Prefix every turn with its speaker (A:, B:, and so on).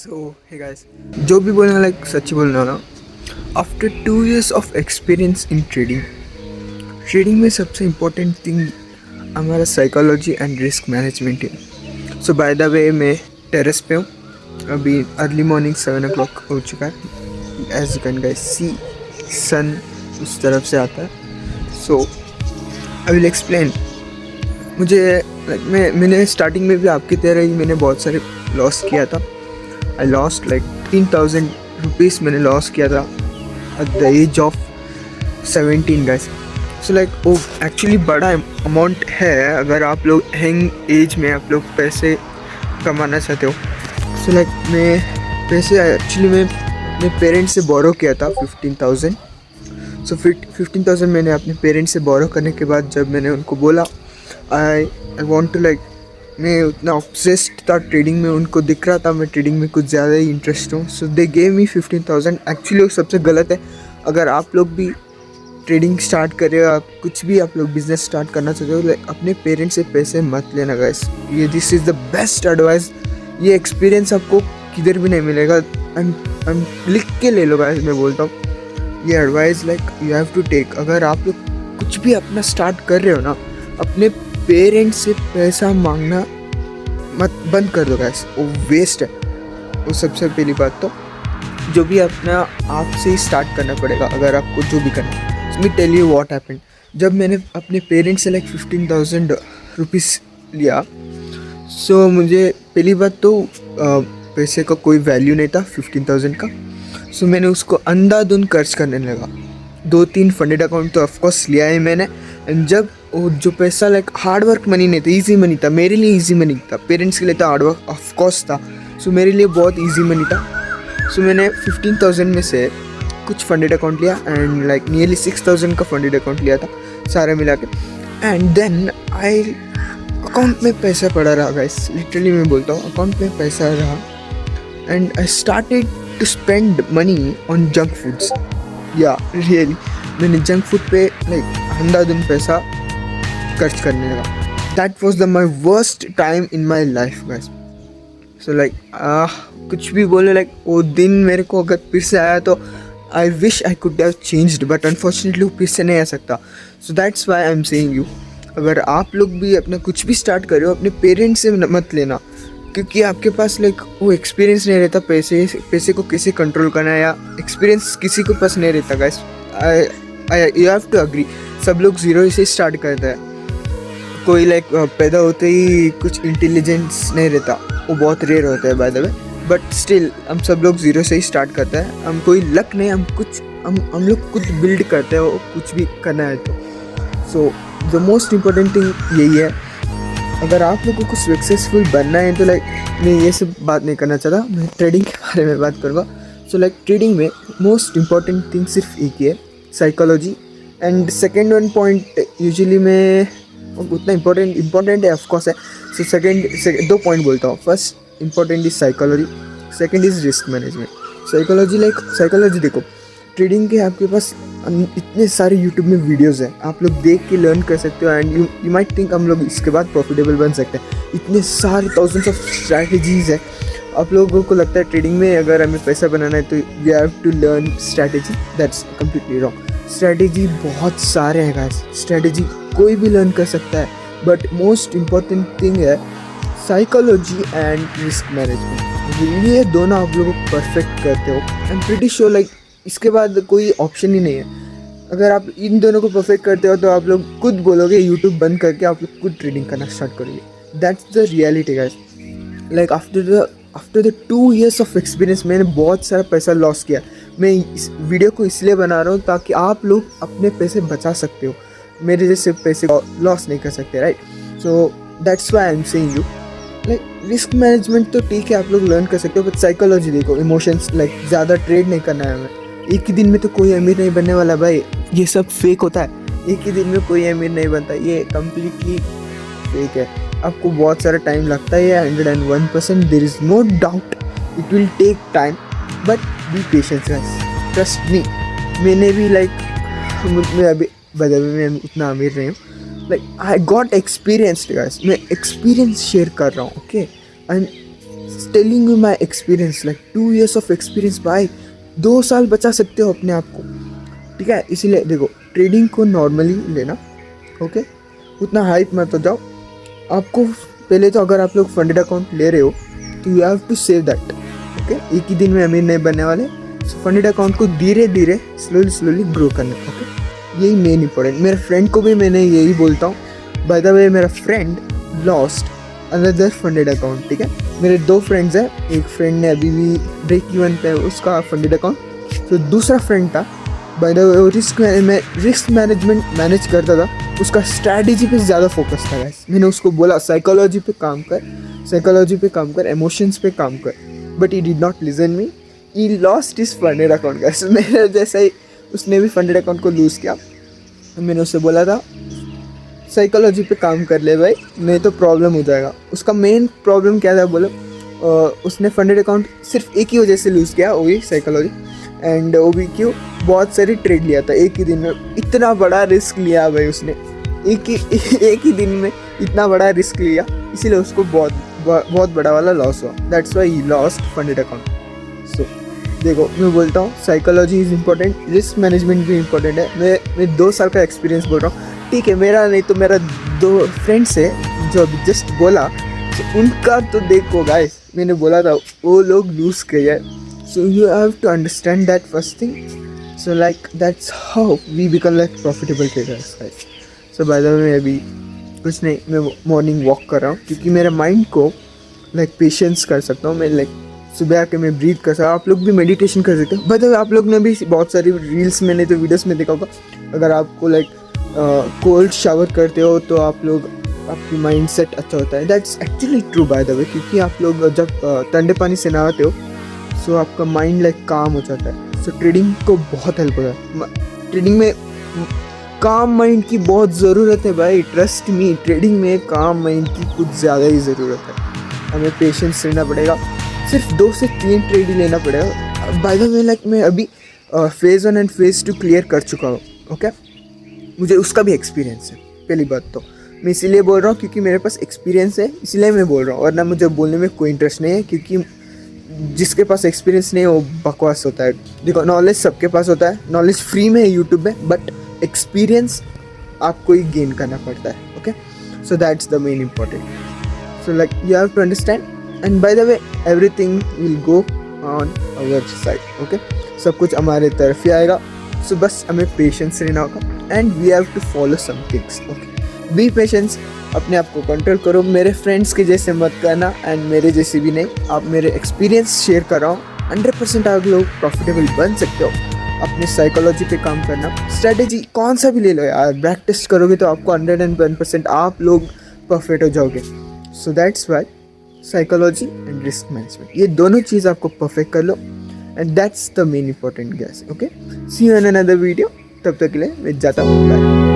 A: सो hey guys, जो भी बोलना लाइक सच बोलना ना। After 2 years of experience in trading में सबसे इम्पोर्टेंट थिंग हमारा साइकोलॉजी एंड रिस्क मैनेजमेंट है। सो बाय द वे मैं टेरेस पे हूँ। अभी अर्ली मॉर्निंग 7 o'clock हो चुका है। एज यू कैन गाइस सी, सन उस तरफ से आता है। सो आई विल एक्सप्लेन। मुझे मैंने स्टार्टिंग में भी आपकी तरह ही मैंने बहुत सारे लॉस किया था। आई लॉस्ट लाइक 3,000 रुपीज़ मैंने लॉस किया था at the age of 17 guys. So like वो एक्चुअली बड़ा अमाउंट है अगर आप लोग यंग एज में आप लोग पैसे कमाना चाहते हो। सो लाइक मैं पैसे एक्चुअली मैं पेरेंट्स से बोरो किया था 15,000। सो 15,000 मैंने अपने पेरेंट्स से बोरो करने के बाद जब मैंने उनको बोला आई वॉन्ट टू लाइक, मैं उतना ऑब्सेस्ड था ट्रेडिंग में, उनको दिख रहा था मैं ट्रेडिंग में कुछ ज़्यादा ही इंटरेस्ट हूँ। सो दे गेव मी 15,000। एक्चुअली वो सबसे गलत है। अगर आप लोग भी ट्रेडिंग स्टार्ट कर रहे हो, आप कुछ भी आप लोग बिजनेस स्टार्ट करना चाहते हो, लाइक अपने पेरेंट्स से पैसे मत लेना गाइस। ये this is the best advice. ये एक्सपीरियंस आपको किधर भी नहीं मिलेगा। I'm लिख के ले लो गाइस, मैं बोलता हूँ ये advice like you have to take. अगर आप लोग कुछ भी अपना स्टार्ट कर रहे हो ना, अपने पेरेंट्स से पैसा मांगना मत बंद कर दो गाइस, वो वेस्ट है। वो सबसे पहली बात तो जो भी अपना आप से ही स्टार्ट करना पड़ेगा अगर आपको जो भी करना है। Me tell you what happened. जब मैंने अपने पेरेंट्स से लाइक 15,000 रुपीज़ लिया, सो मुझे पहली बात तो पैसे का कोई वैल्यू नहीं था 15,000 का। सो मैंने उसको अंधाधुंध खर्च करने लगा। 2-3 फंडेड अकाउंट तो ऑफकोर्स लिया है मैंने। एंड जब वो जो पैसा लाइक हार्ड वर्क मनी नहीं था, इजी मनी था मेरे लिए। इजी मनी था, पेरेंट्स के लिए तो हार्ड वर्क ऑफकोर्स था। सो मेरे लिए बहुत इजी मनी था। सो मैंने 15,000 में से कुछ फंडेड अकाउंट लिया एंड लाइक नियरली 6,000 का फंडेड अकाउंट लिया था सारे मिला के। एंड देन आई अकाउंट में पैसा पड़ा रहा गाइस, लिटरली मैं बोलता हूँ अकाउंट में पैसा रहा। And I started to spend money on junk foods. या रियली मैंने जंक फूड पे लाइक अंधाधुंध पैसा खर्च करने लगा। That was the my worst time in my life guys. So like कुछ भी बोले, लाइक वो दिन मेरे को अगर फिर से आया तो I wish I could have changed, but unfortunately वो फिर से नहीं आ सकता। सो that's Y I am saying you, अगर आप लोग भी अपना कुछ भी स्टार्ट कर रहे हो, अपने पेरेंट्स से मत लेना, क्योंकि आपके पास लाइक वो एक्सपीरियंस नहीं रहता पैसे को कैसे कंट्रोल करना है, या एक्सपीरियंस किसी के पास नहीं रहता guys. You have to agree. सब लोग ज़ीरो से स्टार्ट करता है। कोई लाइक पैदा होते ही कुछ इंटेलिजेंस नहीं रहता, वो बहुत रेयर होता है bye the way. But still हम सब लोग ज़ीरो से ही स्टार्ट करते हैं। हम कोई लक नहीं, हम लोग कुछ बिल्ड करते हैं, वो कुछ भी करना है तो। So the most important thing यही है। अगर आप लोगों को सक्सेसफुल बनना है तो लाइक मैं ये सब बात नहीं करना चाहता, मैं ट्रेडिंग के बारे में बात करूँगा। सो लाइक ट्रेडिंग में मोस्ट इम्पॉर्टेंट थिंग सिर्फ एक ही है, psychology. And second one point usually मैं उतना इम्पोर्टेंट है ऑफकोर्स है। सो सेकेंड 2 पॉइंट बोलता हूँ। First important is psychology, second is risk management. Psychology देखो, ट्रेडिंग के आपके पास इतने सारे यूट्यूब में वीडियोस हैं, आप लोग देख के लर्न कर सकते हो। एंड यू माइट थिंक हम लोग इसके बाद प्रॉफिटेबल बन सकते हैं। इतने सारे थाउजेंड्स ऑफ स्ट्रैटेजीज है। आप लोगों को लगता है ट्रेडिंग में अगर हमें पैसा बनाना है तो we have to learn strategy. That's completely wrong. Strategy बहुत सारे हैं गाइस, स्ट्रैटेजी कोई भी लर्न कर सकता है, बट मोस्ट इम्पॉर्टेंट थिंग है साइकोलॉजी एंड रिस्क मैनेजमेंट। ये दोनों आप लोग परफेक्ट करते हो, I am pretty sure like इसके बाद कोई ऑप्शन ही नहीं है। अगर आप इन दोनों को परफेक्ट करते हो तो आप लोग खुद बोलोगे यूट्यूब बंद करके आप लोग खुद ट्रेडिंग करना स्टार्ट करोगे। That's the reality guys. Like after the 2 years of experience मैंने बहुत सारा पैसा लॉस किया। मैं इस वीडियो को इसलिए बना रहा हूँ ताकि आप लोग अपने पैसे बचा सकते हो, मेरे जैसे पैसे लॉस नहीं कर सकते, right. So that's why I am saying you like risk management तो ठीक है आप लोग लर्न कर सकते हो, बट साइकोलॉजी देखो, इमोशंस लाइक ज़्यादा ट्रेड नहीं करना है हमें। एक ही दिन में तो कोई अमीर नहीं बनने वाला भाई, ये सब फेक होता है। एक ही दिन में कोई अमीर नहीं बनता, ये कम्प्लीटली फेक है। आपको बहुत सारा टाइम लगता है, 101%, there is no doubt it will take time, but be patience guys, trust me. मैंने भी लाइक मैं अभी बदल में उतना अमीर नहीं हूँ, like I got experience guys. मैं एक्सपीरियंस शेयर कर रहा हूँ, okay. And telling you my experience, like 2 years of experience भाई, 2 साल बचा सकते हो अपने आप को, ठीक है। इसीलिए देखो, ट्रेडिंग को नॉर्मली लेना, ओके, उतना हाइप मत हो जाओ। आपको पहले तो अगर आप लोग फंडेड अकाउंट ले रहे हो तो you have to save that, okay. एक ही दिन में अमीर नहीं बनने वाले, सो फंडेड अकाउंट को धीरे धीरे स्लोली ग्रो करना, ओके। यही मेन इंपॉर्टेंट। मेरे फ्रेंड को भी मैंने यही बोलता हूँ। बाय द वे, मेरा friend lost another funded account, ठीक है। मेरे 2 फ्रेंड्स हैं, एक फ्रेंड ने अभी भी ब्रेक इवन पे उसका फंडेड अकाउंट, तो दूसरा फ्रेंड था बाय द वे वो रिस्क मैनेजमेंट मैनेज करता था, उसका स्ट्रैटेजी पे ज़्यादा फोकस था गाइस। मैंने उसको बोला साइकोलॉजी पे काम कर, इमोशंस पे काम कर, but he did not listen me, he lost his funded account guys. मेरे जैसा ही उसने भी फंडेड अकाउंट को लूज़ किया। मैंने उससे बोला था साइकोलॉजी पे काम कर ले भाई, नहीं तो प्रॉब्लम हो जाएगा। उसका मेन प्रॉब्लम क्या था बोलो, उसने फंडेड अकाउंट सिर्फ एक ही वजह से लूज़ किया, वही साइकोलॉजी। एंड वो भी क्यों, बहुत सारी ट्रेड लिया था एक ही दिन में, इतना बड़ा रिस्क लिया भाई उसने, एक ही दिन में इतना बड़ा रिस्क लिया, इसीलिए उसको बहुत बड़ा वाला लॉस हुआ। That's why he lost funded account. So देखो, मैं बोलता हूँ psychology is important, risk management भी इम्पोर्टेंट है। मैं 2 साल का एक्सपीरियंस बोल रहा हूँ, ठीक है। मेरा नहीं तो मेरा 2 फ्रेंड्स है जो अभी जस्ट बोला, तो उनका तो देखो गाइस, मैंने बोला था वो लोग लूज़ किए। So you have to understand that first thing. So like that's how we become like profitable traders guys. So by the way, मैं अभी कुछ नहीं, मैं मॉर्निंग वॉक कर रहा हूँ क्योंकि मेरे माइंड को लाइक पेशेंस कर सकता हूँ मैं। लाइक सुबह आके मैं ब्रीथ कर सकता हूँ। आप लोग भी मेडिटेशन कर सकते हो। बाय द वे, आप लोग ने भी बहुत सारी रील्स मैंने तो वीडियोस में देखा होगा, अगर आपको लाइक कोल्ड शावर करते हो तो आप लोग, आपकी माइंड सेट अच्छा होता है। That's actually true bye the वे, क्योंकि आप लोग जब ठंडे पानी से नहाते हो सो आपका माइंड लाइक काम हो जाता है। सो ट्रेडिंग को बहुत हेल्प होता है। ट्रेडिंग में काम माइंड की बहुत ज़रूरत है भाई, ट्रस्ट मी। ट्रेडिंग में काम माइंड की कुछ ज़्यादा ही ज़रूरत है। हमें पेशेंस रहना पड़ेगा, सिर्फ 2 से 3 ट्रेड ही लेना पड़ेगा। बाय द वे, लाइक मैं अभी फेज़ 1 एंड फेज़ 2 क्लियर कर चुका हूँ, ओके। मुझे उसका भी एक्सपीरियंस है। पहली बात तो मैं इसीलिए बोल रहा हूँ क्योंकि मेरे पास एक्सपीरियंस है, इसलिए मैं बोल रहा हूँ, वरना मुझे बोलने में कोई इंटरेस्ट नहीं है। क्योंकि जिसके पास एक्सपीरियंस नहीं है वो बकवास होता है। देखो, नॉलेज सबके पास होता है, नॉलेज फ्री में है यूट्यूब में, बट एक्सपीरियंस आपको ही गेन करना पड़ता है, okay. So that's the main important. So like you have to understand, and by the way everything will go on our side, okay. सब कुछ हमारे तरफ ही आएगा। सो बस हमें पेशेंस रहना होगा, and we have to follow some things, okay. Be patience, अपने आप को कंट्रोल करो। मेरे फ्रेंड्स के जैसे मत करना, एंड मेरे जैसे भी नहीं। आप मेरे एक्सपीरियंस शेयर कर रहा हूँ, 100% आप लोग प्रॉफिटेबल बन सकते हो। अपने साइकोलॉजी पे काम करना, स्ट्रैटेजी कौन सा भी ले लो यार, प्रैक्टिस करोगे तो आपको 101% आप लोग परफेक्ट हो जाओगे। So that's why psychology and risk management, ये दोनों चीज़ आपको परफेक्ट कर लो, and that's the main important guys, okay. See you in another video. तब तक के लिए मैं जाता हूँ, बाय।